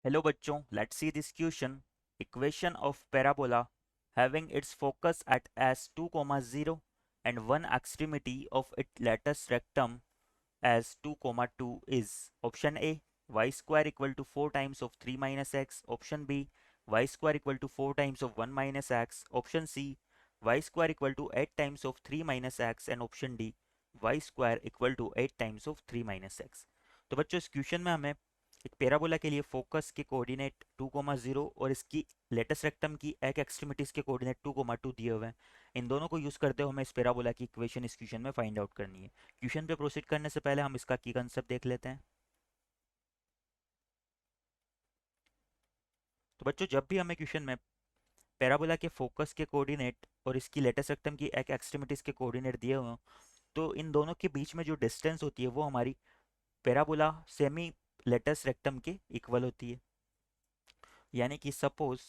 Hello bachchon, let's see this question. Equation of parabola having its focus at as 2, 0 and one extremity of its lattice rectum as 2, 2 is option A y square equal to 4 times of 3 minus x, option B y square equal to 4 times of 1 minus x, option C y square equal to 8 times of 3 minus x and option D y square equal to 8 times of 3 minus x। तो बच्चों इस question में हमें एक parabola के लिए focus के coordinate 2, 0 और इसकी लेटस रेक्टम की एक एक्सट्रीमिटीज के कोऑर्डिनेट 2, 2 दिए हुए हैं। इन दोनों को यूज करते हुए हमें इस पैराबोला की इक्वेशन इस क्वेश्चन में फाइंड आउट करनी है। क्वेश्चन पे प्रोसीड करने से पहले हम इसका की कंसेप्ट देख लेते हैं। तो बच्चों जब भी हमें क्वेश्चन में पैराबोला के फोकस के कोऑर्डिनेट और इसकी लेटस रेक्टम की एक एक्सट्रीमिटीज के कोऑर्डिनेट दिए हुए हों तो इन दोनों के बीच में जो डिस्टेंस होती है वो हमारी पैराबोला सेमी लेटस रेक्टम के इक्वल होती है। यानी कि सपोज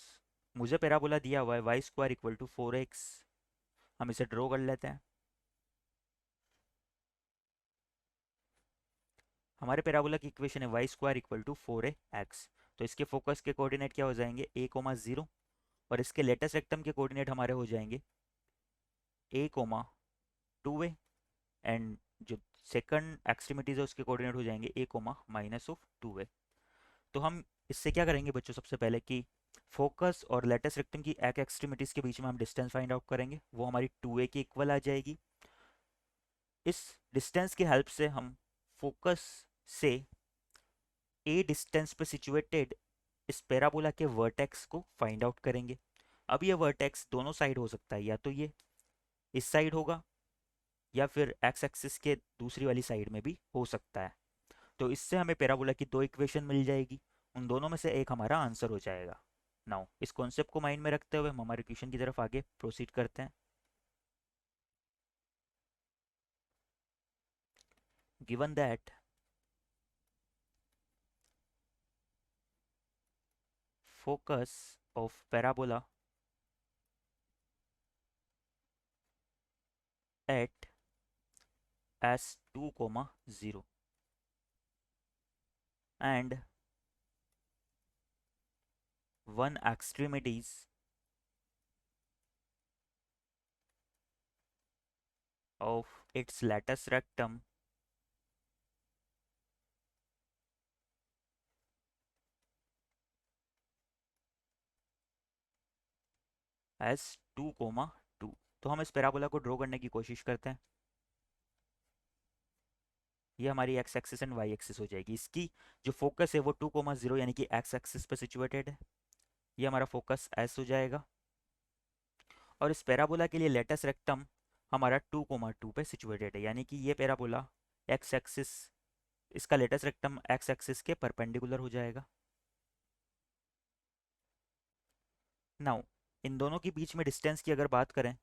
मुझे पैराबोला दिया हुआ है Y square equal to 4x। हम इसे ड्रॉ कर लेते हैं। हमारे पैराबोला की इक्वेशन है Y square equal to 4x। तो इसके फोकस के कोऑर्डिनेट क्या हो जाएंगे a, 0 और इसके लेटेस्ट रेक्टम के कोऑर्डिनेट हमारे हो जाएंगे a, 2a एंड जो सेकंड एक्सट्रीमिटीज है उसके कोऑर्डिनेट हो जाएंगे a, -2a। तो हम इससे क्या करेंगे बच्चों, सबसे पहले कि फोकस और लेटेस्ट रेक्टम की एक एक्सट्रीमिटीज के बीच में हम डिस्टेंस फाइंड आउट करेंगे, वो हमारी 2a की इक्वल आ जाएगी। इस डिस्टेंस की हेल्प से हम फोकस से a डिस्टेंस पे सिचुएटेड इस पैराबोला के वर्टेक्स को फाइंड आउट करेंगे। अब ये वर्टेक्स दोनों साइड हो सकता है, या तो ये इस साइड होगा या फिर एक्स एक्सिस के दूसरी वाली साइड में भी हो सकता है। तो इससे हमें पैराबोला की दो इक्वेशन मिल जाएगी, उन दोनों में से एक हमारा आंसर हो जाएगा। नाउ इस कॉन्सेप्ट को माइंड में रखते हुए हम हमारे क्वेश्चन की तरफ आगे प्रोसीड करते हैं। Given that focus of parabola at s2, 0 and one extremities of its latus rectum as 2, 2। तो हम इस पैराबोला को ड्रॉ करने की कोशिश करते हैं। ये हमारी X axis and Y axis हो जाएगी। इसकी जो फोकस है वो 2, 0 यानी कि एक्स एक्सिस पे सिचुएटेड है। ये हमारा फोकस एस हो जाएगा और इस पैराबोला के लिए लेटस रेक्टम हमारा 2, 2 पे सिचुएटेड है, यानी कि ये पैराबोला एक्स एक्सिस, इसका लेटस रेक्टम एक्स एक्सिस के परपेंडिकुलर हो जाएगा। नाउ इन दोनों के बीच में डिस्टेंस की अगर बात करें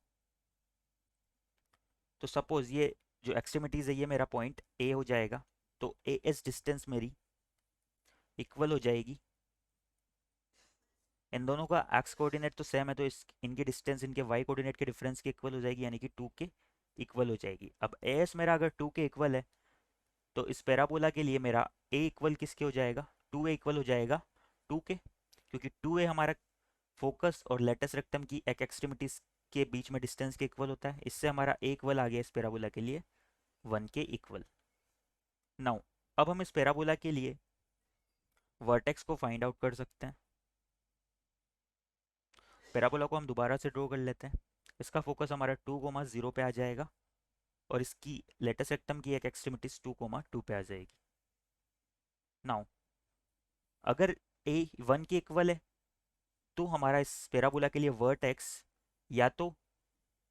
तो सपोज ये जो एक्सट्रीमिटीज है ये मेरा पॉइंट ए हो जाएगा। तो ए एस डिस्टेंस मेरी इक्वल हो जाएगी, इन दोनों का एक्स कोऑर्डिनेट तो सेम है तो इस इनकी डिस्टेंस इनके वाई कोऑर्डिनेट के डिफरेंस के इक्वल हो जाएगी, यानी कि 2 के इक्वल हो जाएगी। अब ए एस मेरा अगर 2 के इक्वल है तो इस पैराबोला के लिए मेरा ए इक्वल किसके हो जाएगा, 2a इक्वल हो जाएगा 2 के, क्योंकि 2a हमारा फोकस और लेटस रेक्टम की एक एक्सट्रीमिटीज के बीच में डिस्टेंस के इक्वल होता है। इससे हमारा ए इक्वल आ गया इस पैराबोला के लिए 1 के इक्वल। नाउ अब हम इस पैराबोला के लिए वर्टेक्स को फाइंड आउट कर सकते हैं। पैराबोला को हम दोबारा से ड्रॉ कर लेते हैं। इसका फोकस हमारा 2, 0 पे आ जाएगा और इसकी लेटस रेक्टम की एक एक्सट्रीमिटीज 2, 2 पे आ जाएगी। नाउ अगर ए 1 के इक्वल है तो हमारा इस पैराबोला के लिए वर्टेक्स या तो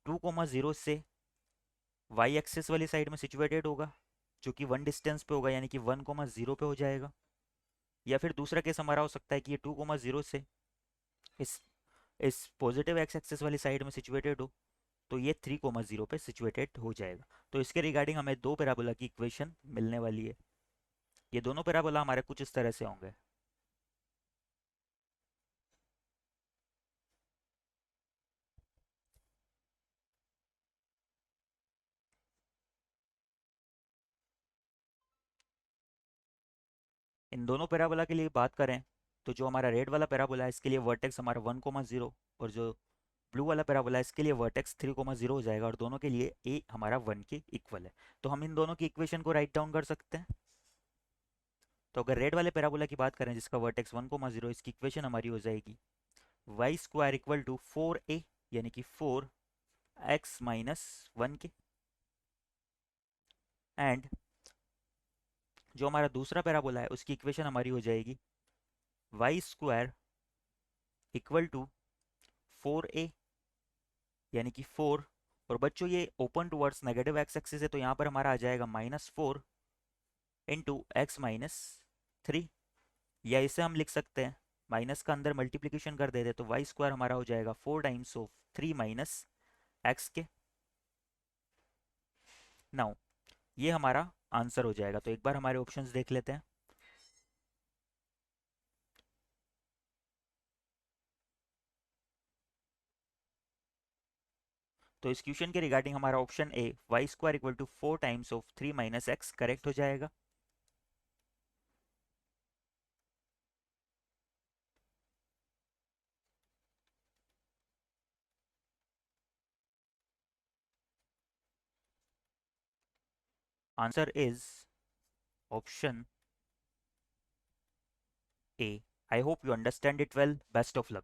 2, 0 से वाई एक्सिस वाली साइड में सिचुएटेड होगा जो कि 1 डिस्टेंस पे होगा, यानी कि 1, 0 पे हो जाएगा, या फिर दूसरा केस हमारा हो सकता है कि ये 2, 0 से इस इस पॉजिटिव एक्स एक्सिस वाली साइड में सिचुएटेड हो तो ये 3, 0 पे सिचुएटेड हो जाएगा। तो इसके रिगार्डिंग हमें दो पैराबोला की इक्वेशन मिलने वाली है। ये दोनों पैराबोला हमारे कुछ इस तरह से होंगे। इन दोनों पैराबोला के लिए बात करें तो जो हमारा रेड वाला पैराबोला है इसके लिए वर्टेक्स हमारा 1,0 और जो ब्लू वाला पैराबोला है इसके लिए वर्टेक्स 3,0 हो जाएगा, और दोनों के लिए ए हमारा 1 के इक्वल है। तो हम इन दोनों की इक्वेशन को राइट डाउन कर सकते हैं। तो अगर रेड वाले पैराबोला की बात करें जिसका वर्टेक्स 1,0, इसकी इक्वेशन हमारी हो जाएगी Y square equal to 4a, यानी कि 4x-1 के। एंड जो हमारा दूसरा पैराबोला है उसकी इक्वेशन हमारी हो जाएगी Y square equal to 4a, यानी कि 4। और बच्चों ये open towards negative x axis है, तो यहाँ पर हमारा आ जाएगा -4 इंटू x-3, या इसे हम लिख सकते हैं माइनस का अंदर मल्टीप्लीकेशन कर देते तो वाई स्क्वायर हमारा हो जाएगा 4 टाइम्स ऑफ 3 माइनस एक्स के। नाउ ये हमारा आंसर हो जाएगा। तो एक बार हमारे ऑप्शंस देख लेते हैं। तो इस क्वेश्चन के रिगार्डिंग हमारा option A Y square equal to 4 times of 3 minus X correct हो जाएगा। Answer is option A. I hope you understand it well. Best of luck.